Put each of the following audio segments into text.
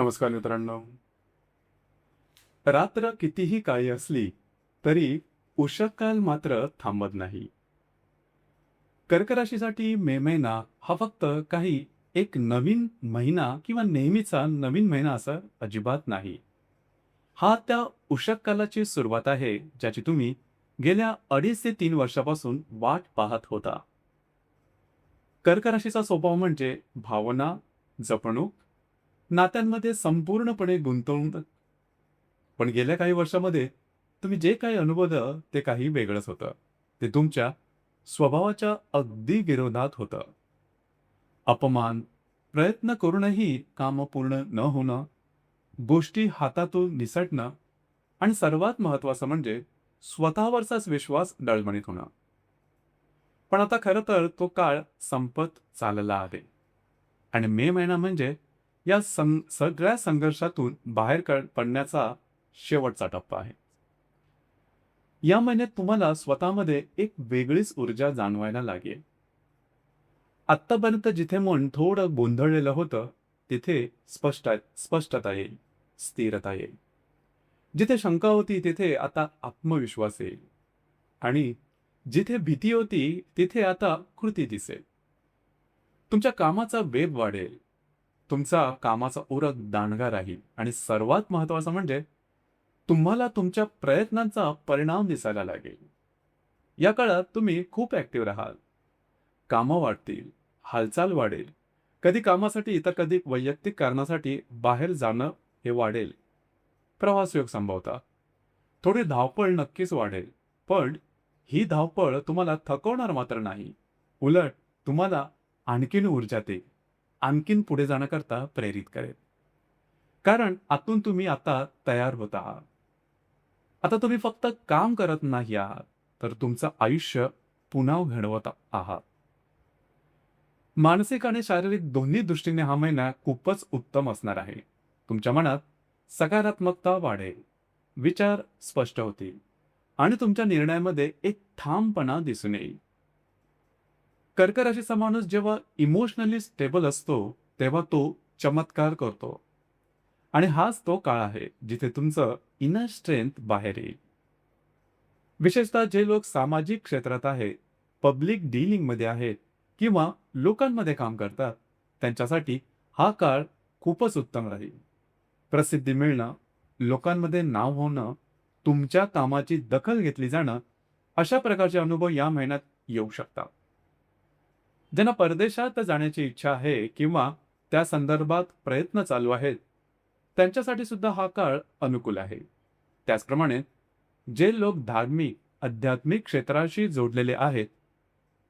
नमस्कार मित्रांनो. रात्र कितीही काळी असली तरी उषःकाल मात्र थांबत नाही. कर्क राशीसाठी मे महिना हा फक्त काही एक नवीन महिना किंवा नेहमीचा नवीन महिना असा अजिबात नाही. हा त्या उषःकालाची सुरुवात आहे, ज्याची तुम्ही गेल्या 2.5 ते 3 वर्षापासून वाट पाहत होता. कर्क राशीचा स्वभाव म्हणजे भावना, जपणूक, नात्यांमध्ये संपूर्णपणे गुंतवणूक. पण गेल्या काही वर्षामध्ये तुम्ही जे काही अनुभवलं ते काही वेगळंच होतं. ते तुमच्या स्वभावाच्या अगदी विरोधात होतं. अपमान, प्रयत्न करूनही कामं पूर्ण न होणं, गोष्टी हातातून निसटणं आणि सर्वात महत्त्वाचं म्हणजे स्वतःवरचाच विश्वास डळमळीत होणं. पण आता खरं तर तो काळ संपत चालला आहे आणि मे महिना म्हणजे या सगळ्या संघर्षातून बाहेर पडण्याचा शेवटचा टप्पा आहे. या महिन्यात तुम्हाला स्वतःमध्ये एक वेगळीच ऊर्जा जाणवायला लागेल. आत्तापर्यंत जिथे मन थोडं गोंधळलेलं होतं, तिथे स्पष्टता येईल, स्थिरता येईल. जिथे शंका होती, तिथे आता आत्मविश्वास येईल आणि जिथे भीती होती, तिथे आता कृती दिसेल. तुमच्या कामाचा वेग वाढेल, तुमचा कामाचा उरक दांडगा राहील आणि सर्वात महत्त्वाचं म्हणजे तुम्हाला तुमच्या प्रयत्नांचा परिणाम दिसायला लागेल. या काळात तुम्ही खूप ॲक्टिव्ह राहाल. कामं वाढतील, हालचाल वाढेल. कधी कामासाठी तर कधी वैयक्तिक कारणासाठी बाहेर जाणं हे वाढेल. प्रवास योग संभवता. थोडी धावपळ नक्कीच वाढेल. पण ही धावपळ तुम्हाला थकवणार मात्र नाही. उलट तुम्हाला आणखीन ऊर्जा देईल. आणखीन पुढे जाण्याकरता प्रेरित करेल. कारण आतून तुम्ही आता तयार होत आहात. आता तुम्ही फक्त काम करत नाही आहात, तर तुमचं आयुष्य पुन्हा घडवत आहात. मानसिक आणि शारीरिक दोन्ही दृष्टीने हा महिना खूपच उत्तम असणार आहे. तुमच्या मनात सकारात्मकता वाढेल, विचार स्पष्ट होतील आणि तुमच्या निर्णयामध्ये एक ठामपणा दिसून येईल. कर्क राशीचा माणूस जेव्हा इमोशनली स्टेबल असतो, तेव्हा तो चमत्कार करतो आणि हाच तो काळ आहे जिथे तुमचं इनर स्ट्रेंथ बाहेर येईल. विशेषतः जे लोक सामाजिक क्षेत्रात आहेत, पब्लिक डीलिंगमध्ये आहेत किंवा लोकांमध्ये काम करतात, त्यांच्यासाठी हा काळ खूपच उत्तम राहील. प्रसिद्धी मिळणं, लोकांमध्ये नाव होणं, तुमच्या कामाची दखल घेतली जाणं, अशा प्रकारचे अनुभव या महिन्यात येऊ शकतात. ज्यांना परदेशात जाण्याची इच्छा आहे किंवा त्या संदर्भात प्रयत्न चालू आहेत, त्यांच्यासाठी सुद्धा हा काळ अनुकूल आहे. त्याचप्रमाणे जे लोक धार्मिक, आध्यात्मिक क्षेत्राशी जोडलेले आहेत,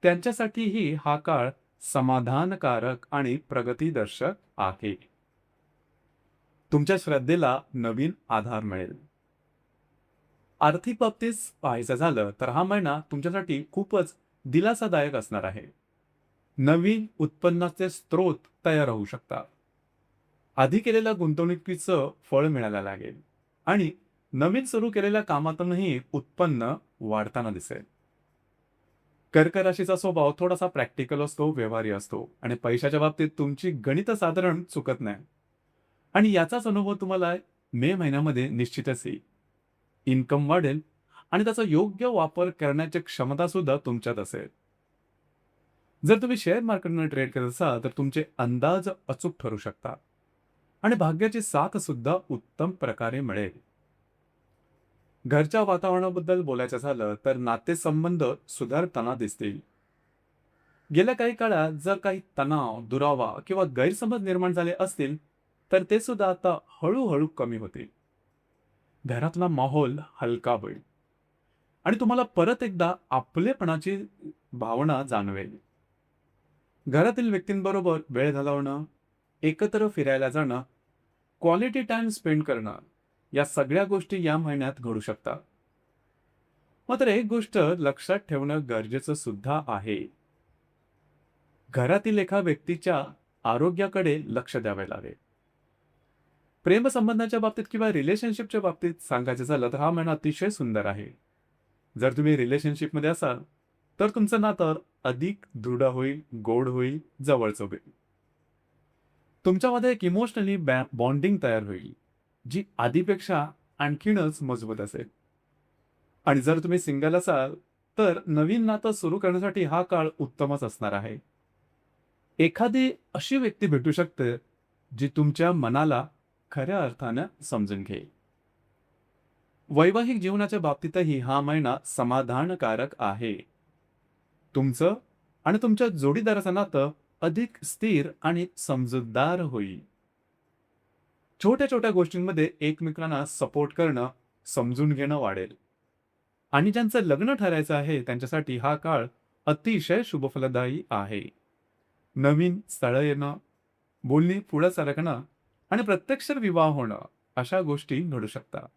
त्यांच्यासाठीही हा काळ समाधानकारक आणि प्रगतीदर्शक आहे. तुमच्या श्रद्धेला नवीन आधार मिळेल. आर्थिक बाबतीत पाहायचं झालं तर हा महिना तुमच्यासाठी खूपच दिलासादायक असणार आहे. नवीन उत्पन्नाचे स्रोत तयार होऊ शकतात. आधी केलेल्या गुंतवणुकीचं फळ मिळायला लागेल आणि नवीन सुरू केलेल्या कामातूनही उत्पन्न वाढताना दिसेल. कर्क राशीचा स्वभाव थोडासा प्रॅक्टिकल असतो, व्यवहारी असतो आणि पैशाच्या बाबतीत तुमची गणित साधारण चुकत नाही आणि याचाच अनुभव तुम्हाला मे महिन्यामध्ये निश्चितच येईल. इन्कम वाढेल आणि त्याचा योग्य वापर करण्याची क्षमता सुद्धा तुमच्यात असेल. जर तुम्ही शेअर मार्केटमध्ये ट्रेड करत असाल, तर तुमचे अंदाज अचूक ठरू शकतात आणि भाग्याची साथ सुद्धा उत्तम प्रकारे मिळेल. घरच्या वातावरणाबद्दल बोलायचं झालं तर नातेसंबंध सुधारताना दिसतील. गेल्या काही काळात जर काही तणाव, दुरावा किंवा गैरसमज निर्माण झाले असतील, तर ते सुद्धा आता हळूहळू कमी होतील. घरातला माहोल हलका होईल आणि तुम्हाला परत एकदा आपलेपणाची भावना जाणवेल. घरातील व्यक्तींबरोबर वेळ घालवणं, एकत्र फिरायला जाणं, क्वालिटी टाइम स्पेंड करणं, या सगळ्या गोष्टी या महिन्यात घडू शकतात. मात्र एक गोष्ट लक्षात ठेवणं गरजेचं सुद्धा आहे. घरातील एका व्यक्तीच्या आरोग्याकडे लक्ष द्यावे लागेल. प्रेमसंबंधाच्या बाबतीत किंवा रिलेशनशिपच्या बाबतीत सांगायचं झालं तर हा महिना अतिशय सुंदर आहे. जर तुम्ही रिलेशनशिपमध्ये असाल, तर तुमचं नातं अधिक दृढ होईल, गोड होईल, जवळचं होईल. तुमच्यामध्ये एक इमोशनली बॉन्डिंग तयार होईल, जी आधीपेक्षा आणखीनच मजबूत असेल. आणि जर तुम्ही सिंगल असाल, तर नवीन नातं सुरू करण्यासाठी हा काळ उत्तमच असणार आहे. एखादी अशी व्यक्ती भेटू शकते, जी तुमच्या मनाला खऱ्या अर्थानं समजून घेईल. वैवाहिक जीवनाच्या बाबतीतही हा महिना समाधानकारक आहे. तुमचं आणि तुमच्या जोडीदाराचं नातं अधिक स्थिर आणि समजूतदार होईल. छोट्या-छोट्या गोष्टींमध्ये एकमेकांना सपोर्ट करणं, समजून घेणं वाढेल. आणि ज्यांचं लग्न ठरायचं आहे, त्यांच्यासाठी हा काळ अतिशय शुभफलदायी आहे. नवीन स्थळं येणं, बोलणी पुढं सरकणं आणि प्रत्यक्ष विवाह होणं, अशा गोष्टी घडू शकतात.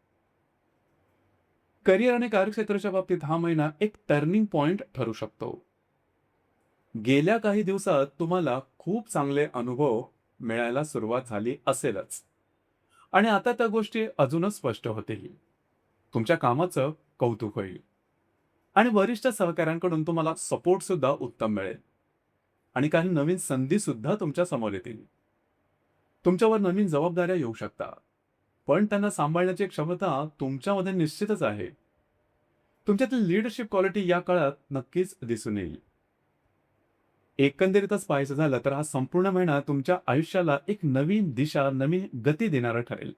करिअर आणि कार्यक्षेत्राच्या बाबतीत हा महिना एक टर्निंग पॉइंट ठरू शकतो. गेल्या काही दिवसात तुम्हाला खूप चांगले अनुभव मिळायला सुरुवात झाली असेलच आणि आता त्या गोष्टी अजूनच स्पष्ट होतील. तुमच्या कामाचं कौतुक होईल आणि वरिष्ठ सहकाऱ्यांकडून तुम्हाला सपोर्ट सुद्धा उत्तम मिळेल आणि काही नवीन संधी सुद्धा तुमच्या समोर येतील. तुमच्यावर नवीन जबाबदाऱ्या येऊ शकतात, पण त्यांना सांभाळण्याची क्षमता तुमच्यामध्ये निश्चितच आहे. तुमच्यातील लीडरशिप क्वालिटी या काळात नक्कीच दिसून येईल. एकंदरीतच पाहायचं झालं तर हा संपूर्ण महिना तुमच्या आयुष्याला एक नवीन दिशा, नवीन गती देणारा ठरेल.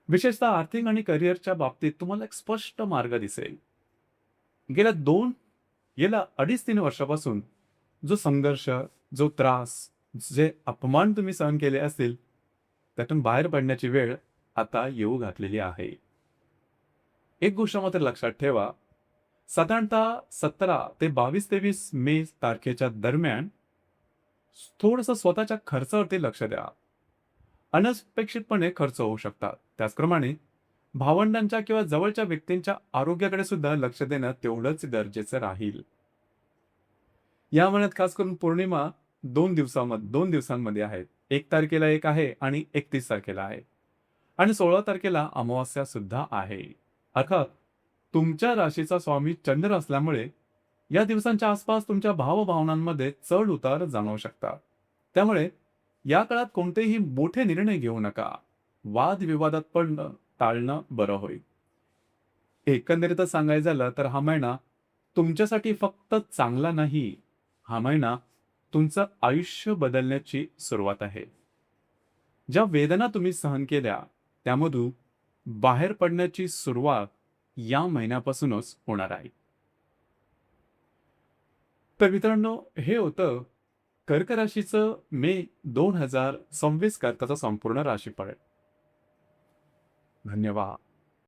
विशेषतः आर्थिक आणि करिअरच्या बाबतीत तुम्हाला एक स्पष्ट मार्ग दिसेल. गेल्या गेल्या 2.5-3 वर्षापासून जो संघर्ष, जो त्रास, जे अपमान तुम्ही सहन केले असतील, त्यातून बाहेर पडण्याची वेळ आता येऊ घातलेली आहे. एक गोष्ट मात्र लक्षात ठेवा, साधारणतः 17 ते 22-23 मे तारखेच्या दरम्यान थोडंसं स्वतःच्या खर्चावरती लक्ष द्या. अनपेक्षितपणे खर्च होऊ शकतात. त्याचप्रमाणे भावंडांच्या किंवा जवळच्या व्यक्तींच्या आरोग्याकडे सुद्धा लक्ष देणं तेवढंच गरजेचं राहील. या महिन्यात खास करून पौर्णिमा 2 दिवसांमध्ये आहेत. 1 तारखेला एक आहे आणि 31 तारखेला आहे आणि 16 तारखेला अमावास्या सुद्धा आहे. अर्थात तुमच्या राशीचा स्वामी चंद्र असल्यामुळे या दिवसांच्या आसपास तुमच्या भावभावनांमध्ये चढ-उतार जाणवू शकतात. त्यामुळे या काळात कोणतेही मोठे निर्णय घेऊ नका. वादविवादात पडणं टाळणं बरं होईल. एकंदरीतच सांगायचं झालं तर हा महिना तुमच्यासाठी फक्त चांगला नाही, हा महिना तुमचं आयुष्य बदलण्याची सुरुवात आहे. ज्या वेदना तुम्ही सहन केल्या, त्यामधून बाहेर पडण्याची सुरुवात या महिन्यापासूनच होणार आहे. तर मित्रांनो, हे होतं कर्क राशीचं मे 2026 करताचं संपूर्ण राशीफळ. धन्यवाद.